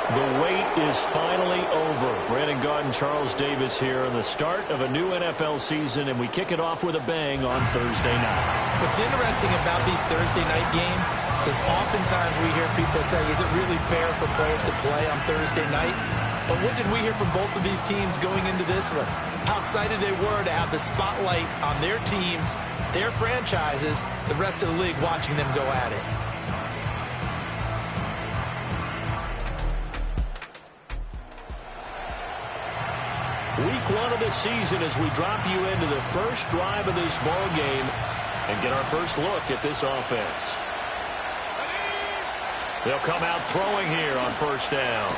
The wait is finally over. Brandon Garden, Charles Davis here on the start of a new NFL season, and we kick it off with a bang on Thursday night. What's interesting about these Thursday night games is oftentimes we hear people say, is it really fair for players to play on Thursday night? But what did we hear from both of these teams going into this one? How excited they were to have the spotlight on their teams, their franchises, the rest of the league watching them go at it. Week 1 of the season as we drop you into the first drive of this ball game and get our first look at this offense. They'll come out throwing here on first down.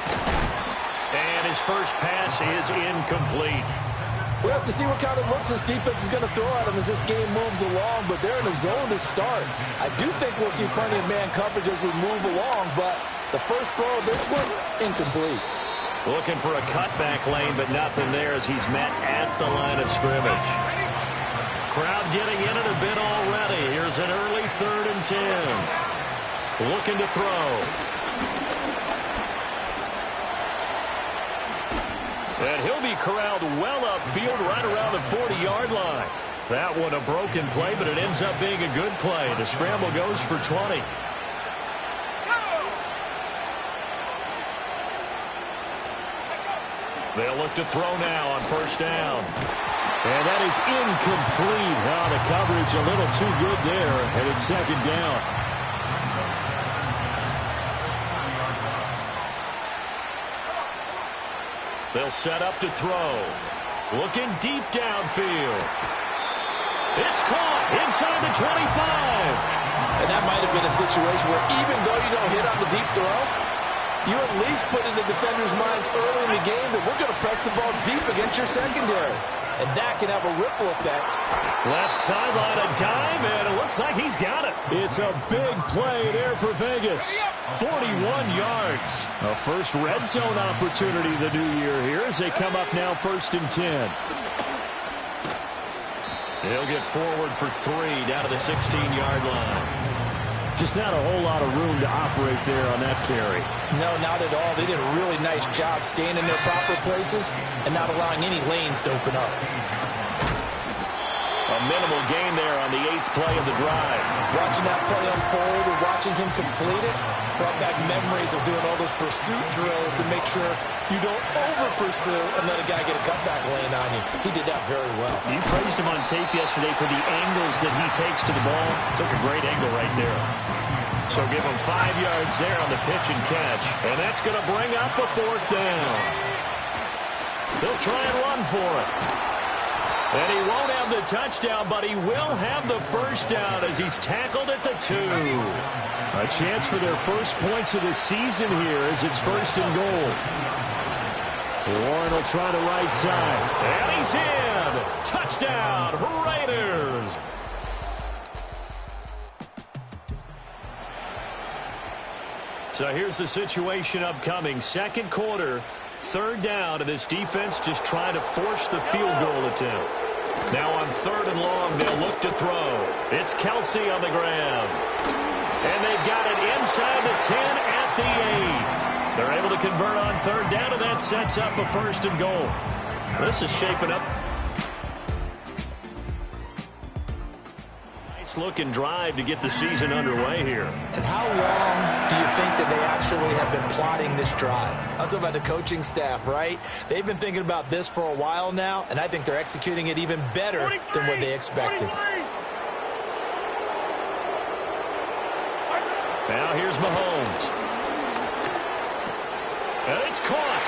And his first pass is incomplete. We'll have to see what kind of looks this defense is going to throw at him as this game moves along, but they're in a zone to start. I do think we'll see plenty of man coverage as we move along, but the first throw of this one, incomplete. Looking for a cutback lane, but nothing there as he's met at the line of scrimmage. Crowd getting in it a bit already. Here's an early 3rd and 10. Looking to throw. And he'll be corralled well upfield right around the 40-yard line. That one a broken play, but it ends up being a good play. The scramble goes for 20. They'll look to throw now on first down. And that is incomplete. Oh, the coverage a little too good there, and it's 2nd down. They'll set up to throw. Looking deep downfield. It's caught inside the 25. And that might have been a situation where even though you don't hit on the deep throw, you at least put in the defenders' minds early in the game that we're going to press the ball deep against your secondary. And that can have a ripple effect. Left sideline, a dive, and it looks like he's got it. It's a big play there for Vegas. 41 yards. A first red zone opportunity the new year here as they come up now 1st and 10. He'll get forward for 3 down to the 16-yard line. Just not a whole lot of room to operate there on that carry. No, not at all. They did a really nice job staying in their proper places and not allowing any lanes to open up. A minimal gain there on the 8th play of the drive. Watching that play unfold and watching him complete it brought back memories of doing all those pursuit drills to make sure you don't over-pursue and let a guy get a cutback lane on you. He did that very well. You praised him on tape yesterday for the angles that he takes to the ball. Took a great angle right there. So give him 5 yards there on the pitch and catch. And that's going to bring up a 4th down. They'll try and run for it. And he won't have the touchdown, but he will have the first down as he's tackled at the 2. A chance for their first points of the season here as it's 1st and goal. Warren will try the right side. And he's in. Touchdown, Raiders. So here's the situation upcoming. 2nd quarter, 3rd down, and this defense just trying to force the field goal attempt. Now on 3rd and long, they'll look to throw. It's Kelsey on the ground. And they've got it inside the 10 at the 8. They're able to convert on 3rd down, and that sets up a 1st and goal. This is shaping up. Nice looking drive to get the season underway here. And how long do you think that they actually have been plotting this drive? I'm talking about the coaching staff, right? They've been thinking about this for a while now, and I think they're executing it even better than what they expected. Now here's Mahomes. And it's caught.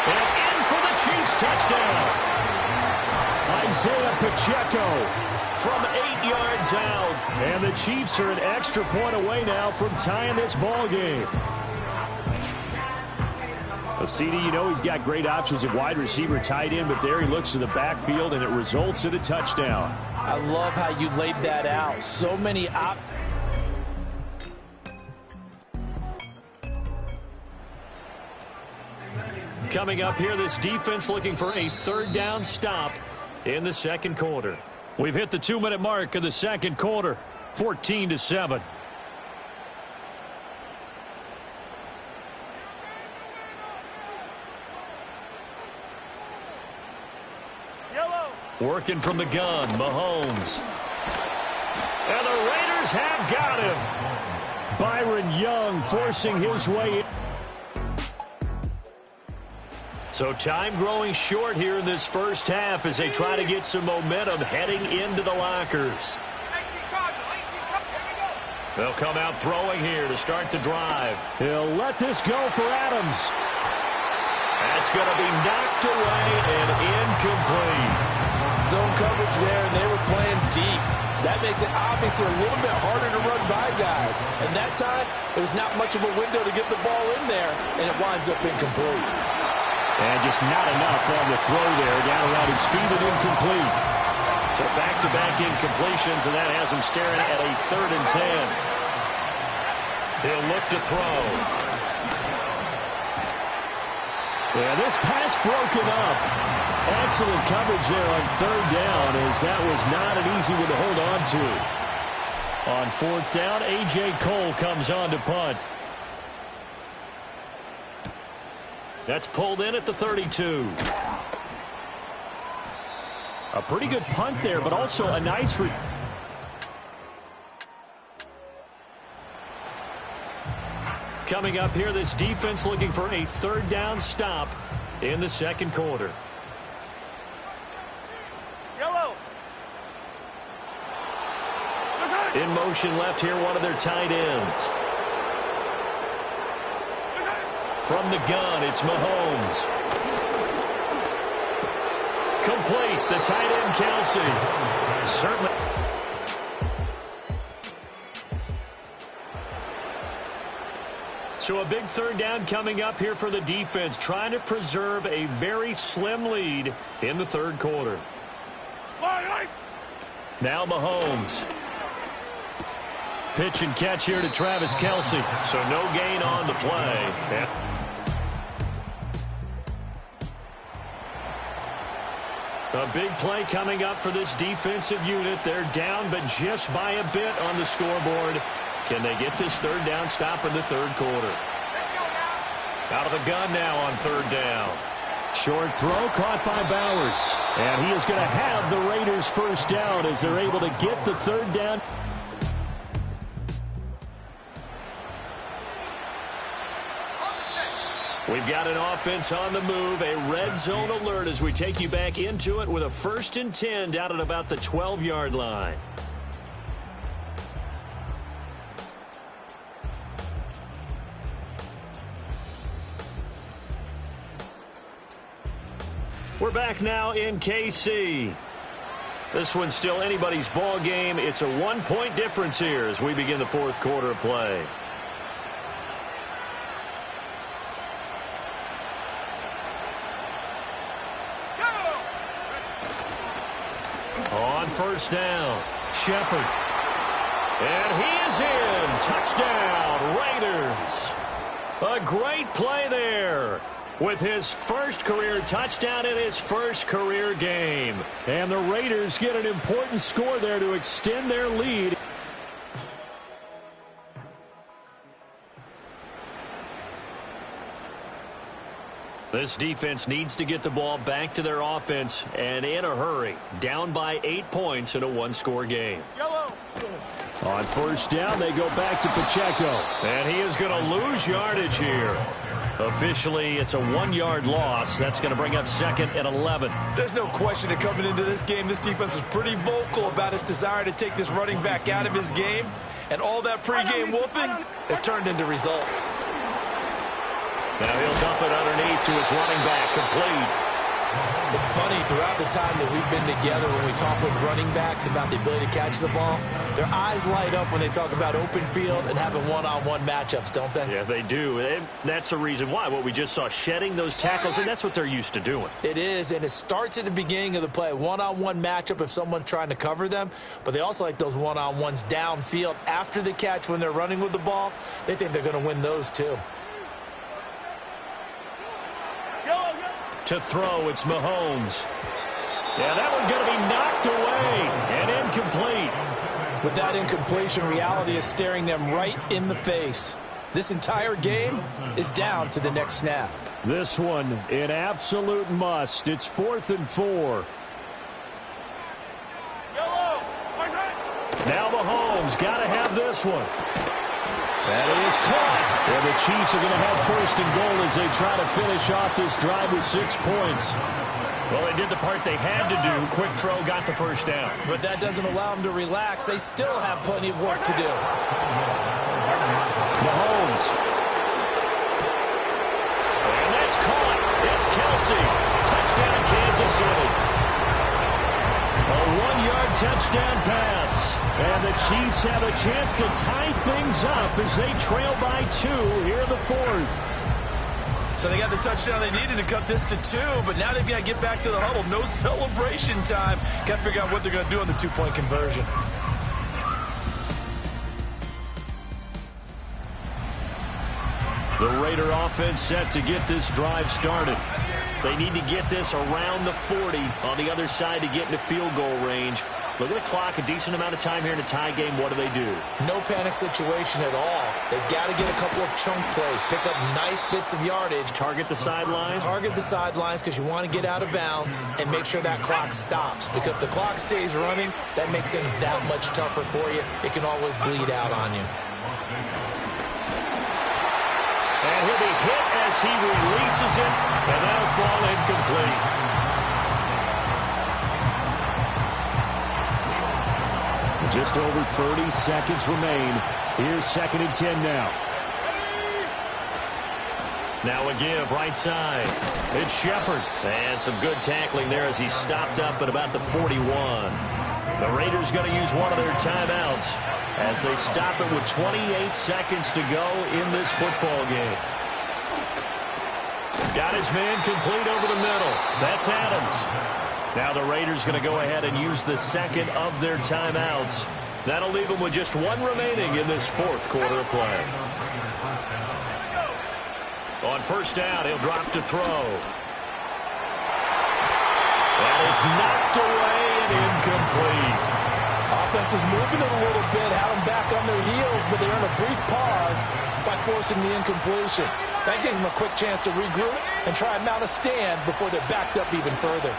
And in for the Chiefs touchdown. Isaiah Pacheco from 8 yards out. And the Chiefs are an extra point away now from tying this ball game. Well, CD, you know he's got great options at wide receiver, tight end, but there he looks to the backfield, and it results in a touchdown. I love how you laid that out. So many options. Coming up here, this defense looking for a 3rd down stop in the 2nd quarter. We've hit the 2-minute mark of the 2nd quarter, 14-7. Working from the gun, Mahomes. And the Raiders have got him. Byron Young forcing his way in. So time growing short here in this first half as they try to get some momentum heading into the lockers. They'll come out throwing here to start the drive. He'll let this go for Adams. That's going to be knocked away and incomplete. Zone coverage there, and they were playing deep. That makes it obviously a little bit harder to run by guys. And that time, there was not much of a window to get the ball in there, and it winds up incomplete. And just not enough on the throw there. Down around his feet and incomplete. So back-to-back incompletions, and that has him staring at a 3rd and 10. He'll look to throw. Yeah, this pass broken up. Excellent coverage there on 3rd down, as that was not an easy one to hold on to. On 4th down, A.J. Cole comes on to punt. That's pulled in at the 32. A pretty good punt there, but also a nice... Coming up here, this defense looking for a 3rd down stop in the 2nd quarter. Yellow. In motion left here, one of their tight ends. From the gun, it's Mahomes. Complete, the tight end, Kelsey. Certainly. So a big 3rd down coming up here for the defense, trying to preserve a very slim lead in the 3rd quarter. Now Mahomes. Pitch and catch here to Travis Kelsey. So no gain on the play. Yeah. A big play coming up for this defensive unit. They're down, but just by a bit on the scoreboard. Can they get this 3rd down stop in the 3rd quarter? Out of the gun now on 3rd down. Short throw caught by Bowers. And he is going to have the Raiders first down as they're able to get the 3rd down. We've got an offense on the move, a red zone alert as we take you back into it with a 1st and 10 down at about the 12-yard line. We're back now in KC. This one's still anybody's ball game. It's a 1-point difference here as we begin the 4th quarter of play. On 1st down, Shepard. And he is in. Touchdown, Raiders. A great play there with his first career touchdown in his first career game. And the Raiders get an important score there to extend their lead. This defense needs to get the ball back to their offense, and in a hurry. Down by 8 points in a 1-score game. Yellow. On 1st down, they go back to Pacheco. And he is going to lose yardage here. Officially, it's a 1-yard loss. That's going to bring up 2nd and 11. There's no question that coming into this game, this defense was pretty vocal about its desire to take this running back out of his game. And all that pregame wolfing has turned into results. Now he'll dump it underneath to his running back, complete. It's funny, throughout the time that we've been together, when we talk with running backs about the ability to catch the ball, their eyes light up when they talk about open field and having one-on-one matchups, don't they? Yeah, they do. And that's the reason why. What we just saw, shedding those tackles, and that's what they're used to doing. It is, and it starts at the beginning of the play. One-on-one matchup if someone's trying to cover them, but they also like those one-on-ones downfield after the catch when they're running with the ball. They think they're going to win those too. To throw, it's Mahomes. Yeah, that one's going to be knocked away and incomplete. With that incompletion, reality is staring them right in the face. This entire game is down to the next snap. This one, an absolute must. It's 4th and 4. Mahomes got to have this one. That is caught. And the Chiefs are going to have first and goal as they try to finish off this drive with 6 points. Well, they did the part they had to do. Quick throw, got the first down. But that doesn't allow them to relax. They still have plenty of work to do. Mahomes. And that's caught. It's Kelsey. Touchdown, Kansas City. A 1-yard touchdown pass. And the Chiefs have a chance to tie things up as they trail by 2 here in the 4th. So they got the touchdown they needed to cut this to 2, but now they've got to get back to the huddle. No celebration time. Got to figure out what they're going to do on the 2-point conversion. The Raider offense set to get this drive started. They need to get this around the 40 on the other side to get into field goal range. Look at the clock, a decent amount of time here in a tie game. What do? No panic situation at all. They've got to get a couple of chunk plays, pick up nice bits of yardage. Target the sidelines? Target the sidelines because you want to get out of bounds and make sure that clock stops. Because if the clock stays running, that makes things that much tougher for you. It can always bleed out on you. And he'll be hit as he releases it, and that'll fall incomplete. Just over 30 seconds remain. Here's 2nd and 10 now. Now a give right side. It's Shepard. And some good tackling there as he stopped up at about the 41. The Raiders going to use one of their timeouts as they stop it with 28 seconds to go in this football game. Got his man complete over the middle. That's Adams. Now the Raiders going to go ahead and use the second of their timeouts. That'll leave them with just 1 remaining in this 4th quarter of play. On first down, he'll drop to throw. And it's knocked away and incomplete. Offense is moving it a little bit, had them back on their heels, but they earn a brief pause by forcing the incompletion. That gives them a quick chance to regroup and try and mount a stand before they're backed up even further.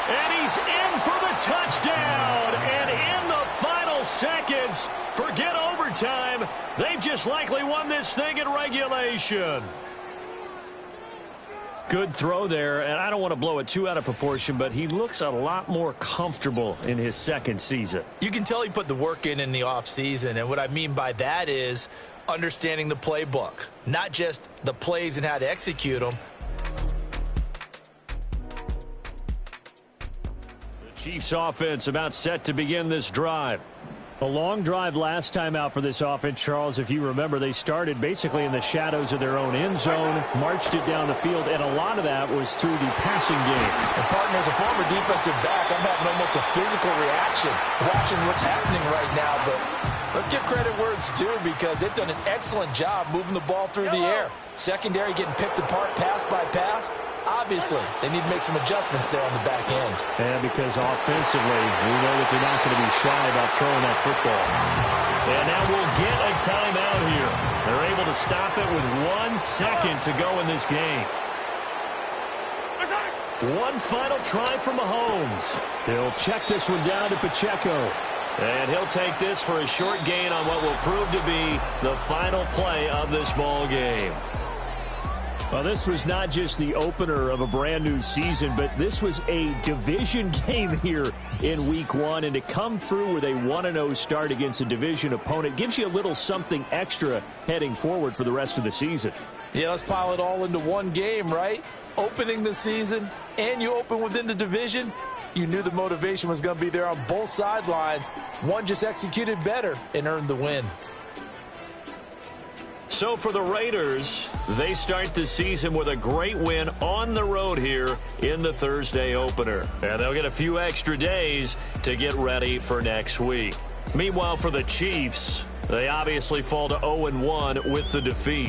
And he's in for the touchdown. And in the final seconds, forget overtime. They've just likely won this thing in regulation. Good throw there, and I don't want to blow it too out of proportion, but he looks a lot more comfortable in his 2nd season. You can tell he put the work in the offseason, and what I mean by that is understanding the playbook, not just the plays and how to execute them. Chiefs offense about set to begin this drive. A long drive last time out for this offense, Charles. If you remember, they started basically in the shadows of their own end zone, marched it down the field, and a lot of that was through the passing game. And partner, as a former defensive back, I'm having almost a physical reaction watching what's happening right now. But let's give credit where it's due because they've done an excellent job moving the ball through the air. Secondary getting picked apart pass by pass. Obviously, they need to make some adjustments there on the back end. And because offensively, we know that they're not going to be shy about throwing that football. And now we'll get a timeout here. They're able to stop it with 1 second to go in this game. One final try for Mahomes. He'll check this one down to Pacheco. And he'll take this for a short gain on what will prove to be the final play of this ball game. Well, this was not just the opener of a brand new season, but this was a division game here in week 1. And to come through with a 1-0 start against a division opponent gives you a little something extra heading forward for the rest of the season. Yeah, let's pile it all into one game, right? Opening the season, and you open within the division. You knew the motivation was going to be there on both sidelines. One just executed better and earned the win. So for the Raiders, they start the season with a great win on the road here in the Thursday opener. And they'll get a few extra days to get ready for next week. Meanwhile, for the Chiefs, they obviously fall to 0-1 with the defeat.